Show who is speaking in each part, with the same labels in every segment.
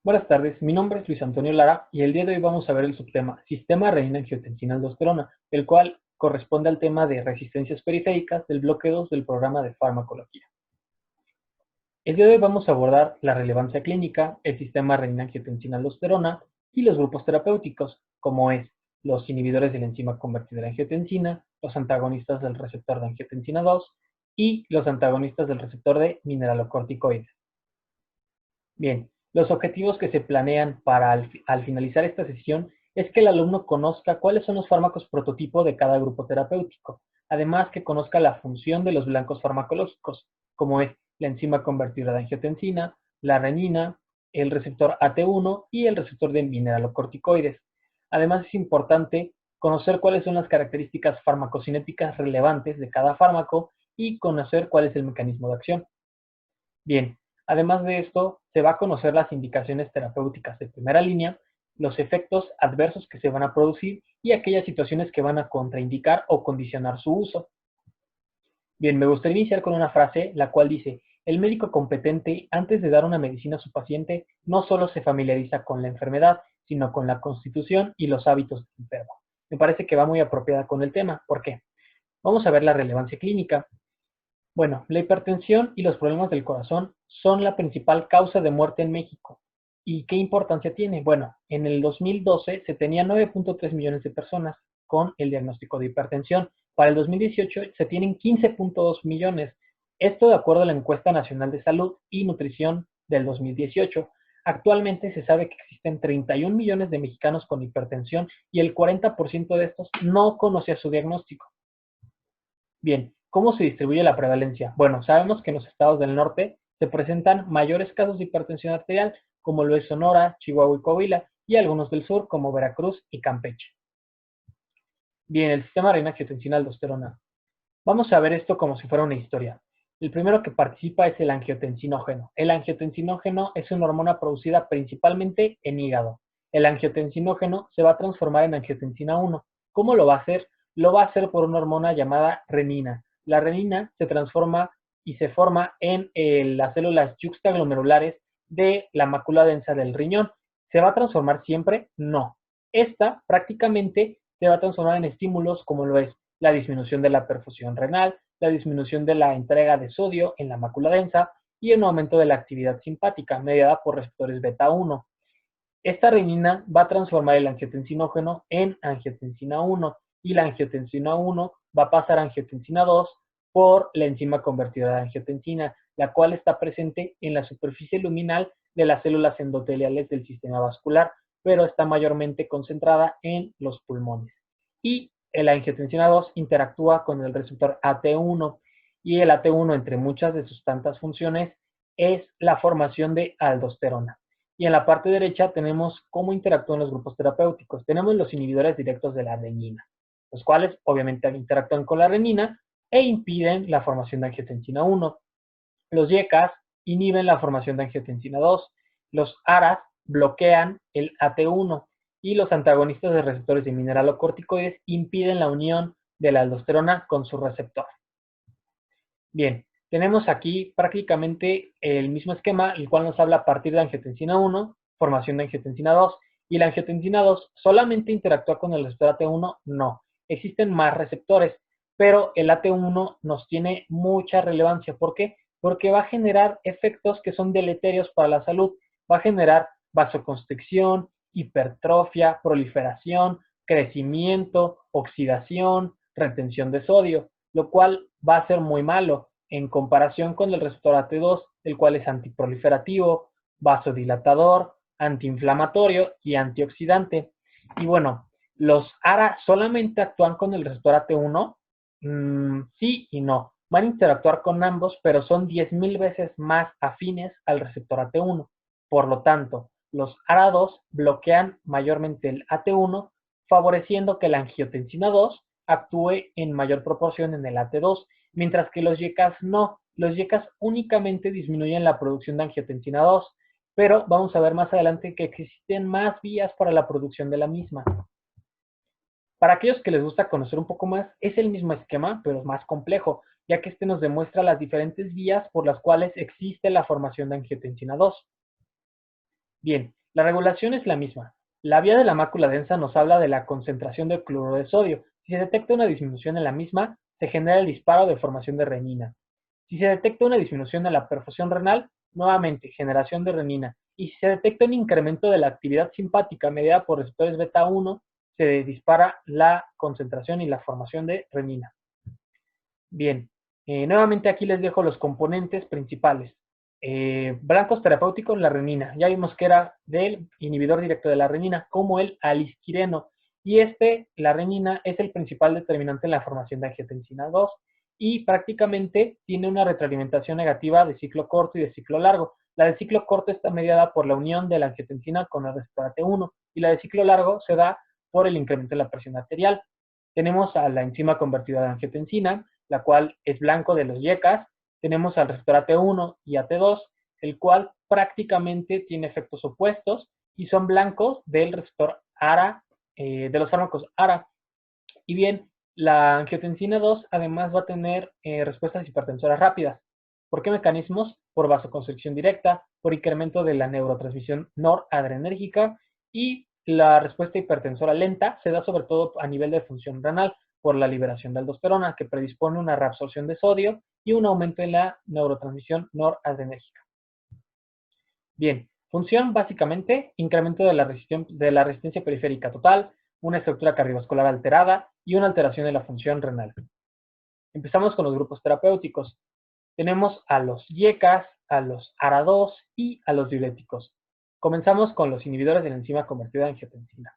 Speaker 1: Buenas tardes, mi nombre es Luis Antonio Lara y el día de hoy vamos a ver el subtema Sistema renina-angiotensina-aldosterona, el cual corresponde al tema de resistencias periféricas del bloque 2 del programa de farmacología. El día de hoy vamos a abordar la relevancia clínica, el sistema renina-angiotensina-aldosterona y los grupos terapéuticos, como es los inhibidores de la enzima convertidora de angiotensina, los antagonistas del receptor de angiotensina 2 y los antagonistas del receptor de mineralocorticoides. Bien, los objetivos que se planean para al finalizar esta sesión es que el alumno conozca cuáles son los fármacos prototipo de cada grupo terapéutico, además que conozca la función de los blancos farmacológicos, como es la enzima convertidora de angiotensina, la renina, el receptor AT1 y el receptor de mineralocorticoides. Además es importante conocer cuáles son las características farmacocinéticas relevantes de cada fármaco y conocer cuál es el mecanismo de acción. Bien, además de esto, se va a conocer las indicaciones terapéuticas de primera línea, los efectos adversos que se van a producir y aquellas situaciones que van a contraindicar o condicionar su uso. Bien, me gustaría iniciar con una frase la cual dice: el médico competente, antes de dar una medicina a su paciente, no solo se familiariza con la enfermedad, sino con la constitución y los hábitos del enfermo. Me parece que va muy apropiada con el tema. ¿Por qué? Vamos a ver la relevancia clínica. Bueno, la hipertensión y los problemas del corazón son la principal causa de muerte en México. ¿Y qué importancia tiene? Bueno, en el 2012 se tenía 9.3 millones de personas con el diagnóstico de hipertensión. Para el 2018 se tienen 15.2 millones. Esto de acuerdo a la Encuesta Nacional de Salud y Nutrición del 2018. Actualmente se sabe que existen 31 millones de mexicanos con hipertensión y el 40% de estos no conocía su diagnóstico. Bien, ¿cómo se distribuye la prevalencia? Bueno, sabemos que en los estados del norte se presentan mayores casos de hipertensión arterial, como lo es Sonora, Chihuahua y Coahuila, y algunos del sur, como Veracruz y Campeche. Bien, el sistema renina-angiotensina-aldosterona. Vamos a ver esto como si fuera una historia. El primero que participa es el angiotensinógeno. El angiotensinógeno es una hormona producida principalmente en hígado. El angiotensinógeno se va a transformar en angiotensina 1. ¿Cómo lo va a hacer? Lo va a hacer por una hormona llamada renina. La renina se transforma y se forma en las células yuxtaglomerulares de la mácula densa del riñón. ¿Se va a transformar siempre? No. Esta prácticamente se va a transformar en estímulos como lo es la disminución de la perfusión renal, la disminución de la entrega de sodio en la mácula densa y un aumento de la actividad simpática mediada por receptores beta 1. Esta renina va a transformar el angiotensinógeno en angiotensina 1 y la angiotensina 1 va a pasar a angiotensina 2 por la enzima convertidora de angiotensina, la cual está presente en la superficie luminal de las células endoteliales del sistema vascular, pero está mayormente concentrada en los pulmones. Y la angiotensina 2 interactúa con el receptor AT1 y el AT1, entre muchas de sus tantas funciones, es la formación de aldosterona. Y en la parte derecha tenemos cómo interactúan los grupos terapéuticos. Tenemos los inhibidores directos de la renina, los cuales obviamente interactúan con la renina e impiden la formación de angiotensina 1. Los YECAS inhiben la formación de angiotensina 2. Los ARAS bloquean el AT1 y los antagonistas de receptores de mineralocorticoides impiden la unión de la aldosterona con su receptor. Bien, tenemos aquí prácticamente el mismo esquema, el cual nos habla a partir de angiotensina 1, formación de angiotensina 2, y la angiotensina 2 solamente interactúa con el receptor AT1, no. Existen más receptores, pero el AT1 nos tiene mucha relevancia. ¿Por qué? Porque va a generar efectos que son deleterios para la salud. Va a generar vasoconstricción, hipertrofia, proliferación, crecimiento, oxidación, retención de sodio, lo cual va a ser muy malo en comparación con el receptor AT2, el cual es antiproliferativo, vasodilatador, antiinflamatorio y antioxidante. Y bueno, los ARA solamente actúan con el receptor AT1, sí y no. Van a interactuar con ambos, pero son 10,000 veces más afines al receptor AT1. Por lo tanto, los ARA2 bloquean mayormente el AT1, favoreciendo que la angiotensina 2 actúe en mayor proporción en el AT2, mientras que los YECAS no. Los YECAS únicamente disminuyen la producción de angiotensina 2, pero vamos a ver más adelante que existen más vías para la producción de la misma. Para aquellos que les gusta conocer un poco más, es el mismo esquema, pero es más complejo, ya que este nos demuestra las diferentes vías por las cuales existe la formación de angiotensina 2. Bien, la regulación es la misma. La vía de la mácula densa nos habla de la concentración de cloruro de sodio. Si se detecta una disminución en la misma, se genera el disparo de formación de renina. Si se detecta una disminución en la perfusión renal, nuevamente generación de renina. Y si se detecta un incremento de la actividad simpática mediada por receptores beta 1, se dispara la concentración y la formación de renina. Bien, nuevamente aquí les dejo los componentes principales. Blancos terapéuticos, la renina. Ya vimos que era del inhibidor directo de la renina, como el alisquireno. Y la renina, es el principal determinante en la formación de angiotensina 2 y prácticamente tiene una retroalimentación negativa de ciclo corto y de ciclo largo. La de ciclo corto está mediada por la unión de la angiotensina con el receptor AT1 y la de ciclo largo se da por el incremento de la presión arterial. Tenemos a la enzima convertida de angiotensina, la cual es blanco de los YECAS. Tenemos al receptor AT1 y AT2, el cual prácticamente tiene efectos opuestos y son blancos del receptor ARA, de los fármacos ARA. Y bien, la angiotensina 2 además va a tener respuestas hipertensoras rápidas. ¿Por qué mecanismos? Por vasoconstricción directa, por incremento de la neurotransmisión noradrenérgica y la respuesta hipertensora lenta se da sobre todo a nivel de función renal por la liberación de aldosterona que predispone una reabsorción de sodio y un aumento en la neurotransmisión noradrenérgica. Bien, función básicamente, incremento de la resistencia periférica total, una estructura cardiovascular alterada y una alteración de la función renal. Empezamos con los grupos terapéuticos. Tenemos a los YECAS, a los ARA2 y a los diuréticos. Comenzamos con los inhibidores de la enzima convertida en angiotensina.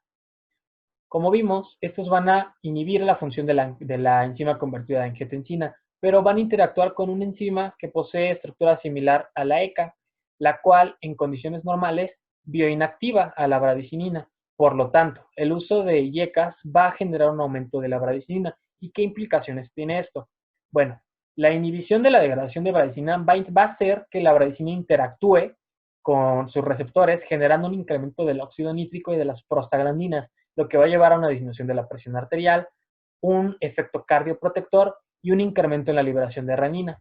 Speaker 1: Como vimos, estos van a inhibir la función de la enzima convertida en angiotensina, pero van a interactuar con una enzima que posee estructura similar a la ECA, la cual en condiciones normales bioinactiva a la bradicinina. Por lo tanto, el uso de YECAS va a generar un aumento de la bradicinina. ¿Y qué implicaciones tiene esto? Bueno, la inhibición de la degradación de bradicinina va a hacer que la bradicinina interactúe con sus receptores, generando un incremento del óxido nítrico y de las prostaglandinas, lo que va a llevar a una disminución de la presión arterial, un efecto cardioprotector y un incremento en la liberación de renina.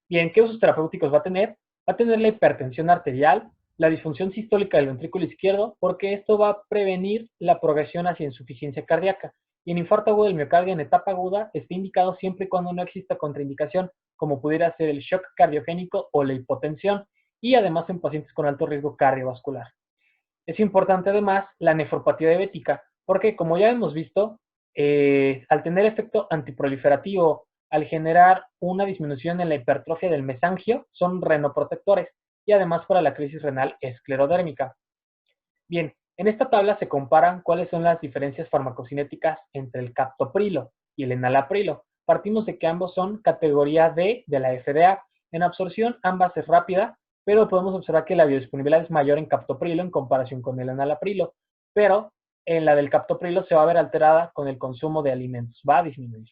Speaker 1: Bien, ¿qué usos terapéuticos va a tener? Va a tener la hipertensión arterial, la disfunción sistólica del ventrículo izquierdo, porque esto va a prevenir la progresión hacia insuficiencia cardíaca. Y en infarto agudo del miocardio en etapa aguda está indicado siempre y cuando no exista contraindicación, como pudiera ser el shock cardiogénico o la hipotensión, y además en pacientes con alto riesgo cardiovascular. Es importante además la nefropatía diabética, porque como ya hemos visto, al tener efecto antiproliferativo, al generar una disminución en la hipertrofia del mesangio, son renoprotectores y además para la crisis renal esclerodérmica. Bien, en esta tabla se comparan cuáles son las diferencias farmacocinéticas entre el captoprilo y el enalaprilo. Partimos de que ambos son categoría D de la FDA. En absorción, ambas es rápida, pero podemos observar que la biodisponibilidad es mayor en captoprilo en comparación con el enalaprilo, pero en la del captoprilo se va a ver alterada con el consumo de alimentos, va a disminuir.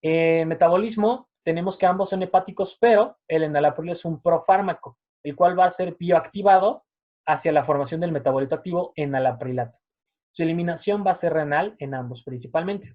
Speaker 1: Metabolismo, tenemos que ambos son hepáticos, pero el enalaprilo es un profármaco, el cual va a ser bioactivado hacia la formación del metabolito activo enalaprilato. Su eliminación va a ser renal en ambos principalmente.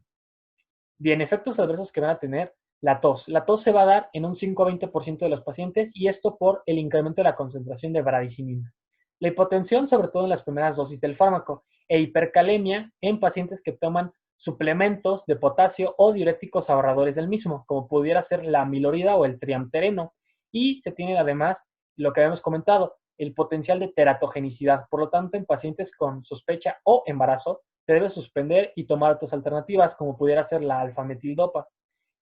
Speaker 1: Bien, efectos adversos que van a tener la tos. La tos se va a dar en un 5 a 20% de los pacientes y esto por el incremento de la concentración de bradicinina. La hipotensión, sobre todo en las primeras dosis del fármaco, e hipercalemia en pacientes que toman suplementos de potasio o diuréticos ahorradores del mismo, como pudiera ser la amilorida o el triamtereno. Y se tiene además, lo que habíamos comentado, el potencial de teratogenicidad. Por lo tanto, en pacientes con sospecha o embarazo, se debe suspender y tomar otras alternativas, como pudiera ser la alfametildopa.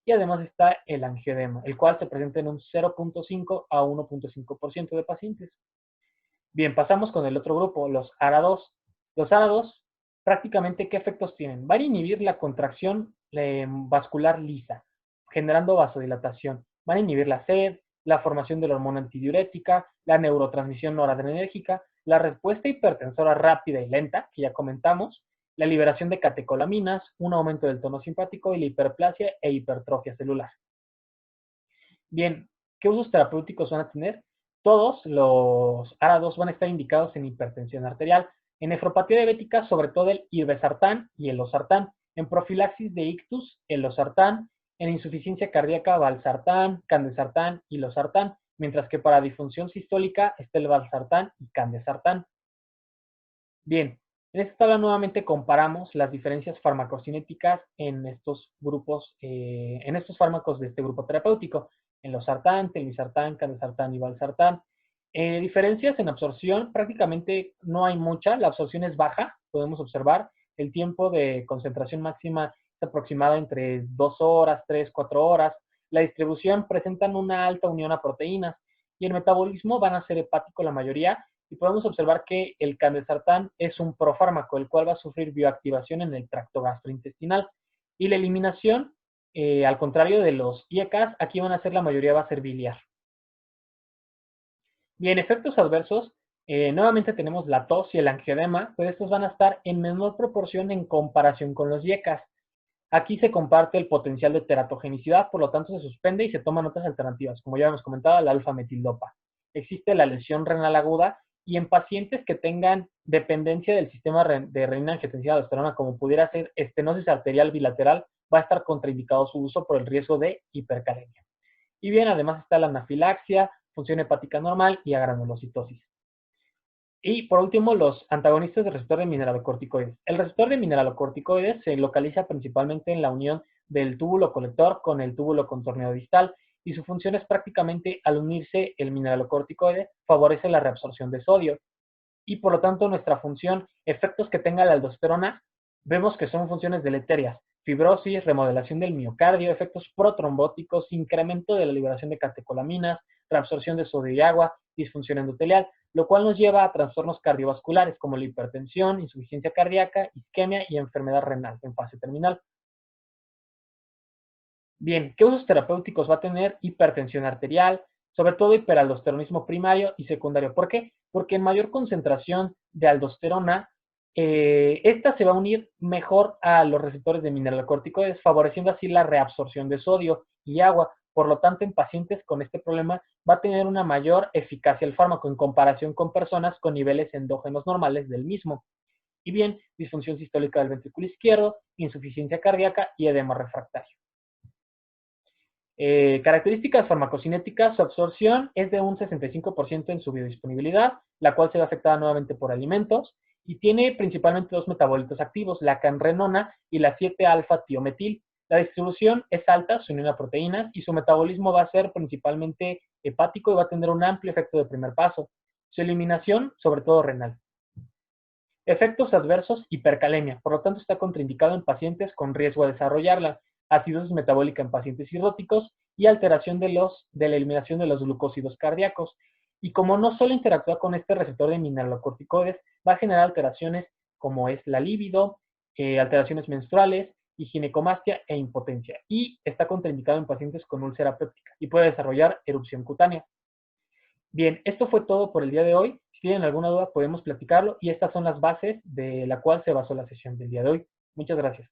Speaker 1: Y además está el angioedema, el cual se presenta en un 0.5 a 1.5% de pacientes. Bien, pasamos con el otro grupo, los ARA2. Los ARA2, prácticamente, ¿qué efectos tienen? Van a inhibir la contracción vascular lisa, generando vasodilatación. Van a inhibir la sed, la formación de la hormona antidiurética, la neurotransmisión noradrenérgica, la respuesta hipertensora rápida y lenta, que ya comentamos, la liberación de catecolaminas, un aumento del tono simpático y la hiperplasia e hipertrofia celular. Bien, ¿qué usos terapéuticos van a tener? Todos los ARA2 van a estar indicados en hipertensión arterial, en nefropatía diabética, sobre todo el irbesartán y el losartán, en profilaxis de ictus, el losartán, en insuficiencia cardíaca, valsartán, candesartán y losartán, mientras que para disfunción sistólica está el valsartán y candesartán. Bien, en esta tabla nuevamente comparamos las diferencias farmacocinéticas en estos grupos, en estos fármacos de este grupo terapéutico, en los sartán, telmisartán, candesartán y valsartán. Diferencias en absorción, prácticamente no hay mucha, la absorción es baja, podemos observar, el tiempo de concentración máxima es aproximado entre 2 horas, 3, 4 horas, la distribución presentan una alta unión a proteínas y el metabolismo van a ser hepático la mayoría, y podemos observar que el candesartán es un profármaco, el cual va a sufrir bioactivación en el tracto gastrointestinal. Y la eliminación, al contrario de los IECAS, aquí van a ser la mayoría va a ser biliar. Bien, efectos adversos, nuevamente tenemos la tos y el angioedema, pues estos van a estar en menor proporción en comparación con los IECAS. Aquí se comparte el potencial de teratogenicidad, por lo tanto se suspende y se toman otras alternativas, como ya hemos comentado, la alfa-metildopa. Existe la lesión renal aguda y en pacientes que tengan dependencia del sistema de renina-angiotensina-aldosterona, como pudiera ser estenosis arterial bilateral, va a estar contraindicado su uso por el riesgo de hipercalemia. Y bien, además está la anafilaxia, función hepática normal y agranulocitosis. Y por último, los antagonistas del receptor de mineralocorticoides. El receptor de mineralocorticoides se localiza principalmente en la unión del túbulo colector con el túbulo contorneo distal y su función es prácticamente al unirse el mineralocorticoide favorece la reabsorción de sodio y por lo tanto nuestra función, efectos que tenga la aldosterona, vemos que son funciones deleterias, fibrosis, remodelación del miocardio, efectos protrombóticos, incremento de la liberación de catecolaminas, reabsorción de sodio y agua, disfunción endotelial, lo cual nos lleva a trastornos cardiovasculares como la hipertensión, insuficiencia cardíaca, isquemia y enfermedad renal en fase terminal. Bien, ¿qué usos terapéuticos va a tener? Hipertensión arterial, sobre todo hiperaldosteronismo primario y secundario. ¿Por qué? Porque en mayor concentración de aldosterona, esta se va a unir mejor a los receptores de mineralocorticoides, favoreciendo así la reabsorción de sodio y agua. Por lo tanto, en pacientes con este problema va a tener una mayor eficacia el fármaco en comparación con personas con niveles endógenos normales del mismo. Y bien, disfunción sistólica del ventrículo izquierdo, insuficiencia cardíaca y edema refractario. Características farmacocinéticas, su absorción es de un 65% en su biodisponibilidad, la cual se ve afectada nuevamente por alimentos, y tiene principalmente dos metabolitos activos, la canrenona y la 7-alfa-tiometil. La distribución es alta, su unión a proteínas, y su metabolismo va a ser principalmente hepático y va a tener un amplio efecto de primer paso. Su eliminación, sobre todo renal. Efectos adversos, hipercalemia, por lo tanto está contraindicado en pacientes con riesgo a desarrollarla, acidosis metabólica en pacientes cirróticos y alteración de la eliminación de los glucósidos cardíacos. Y como no solo interactúa con este receptor de mineralocorticoides, va a generar alteraciones como es la libido, alteraciones menstruales y ginecomastia e impotencia. Y está contraindicado en pacientes con úlcera péptica y puede desarrollar erupción cutánea. Bien, esto fue todo por el día de hoy. Si tienen alguna duda podemos platicarlo y estas son las bases de la cual se basó la sesión del día de hoy. Muchas gracias.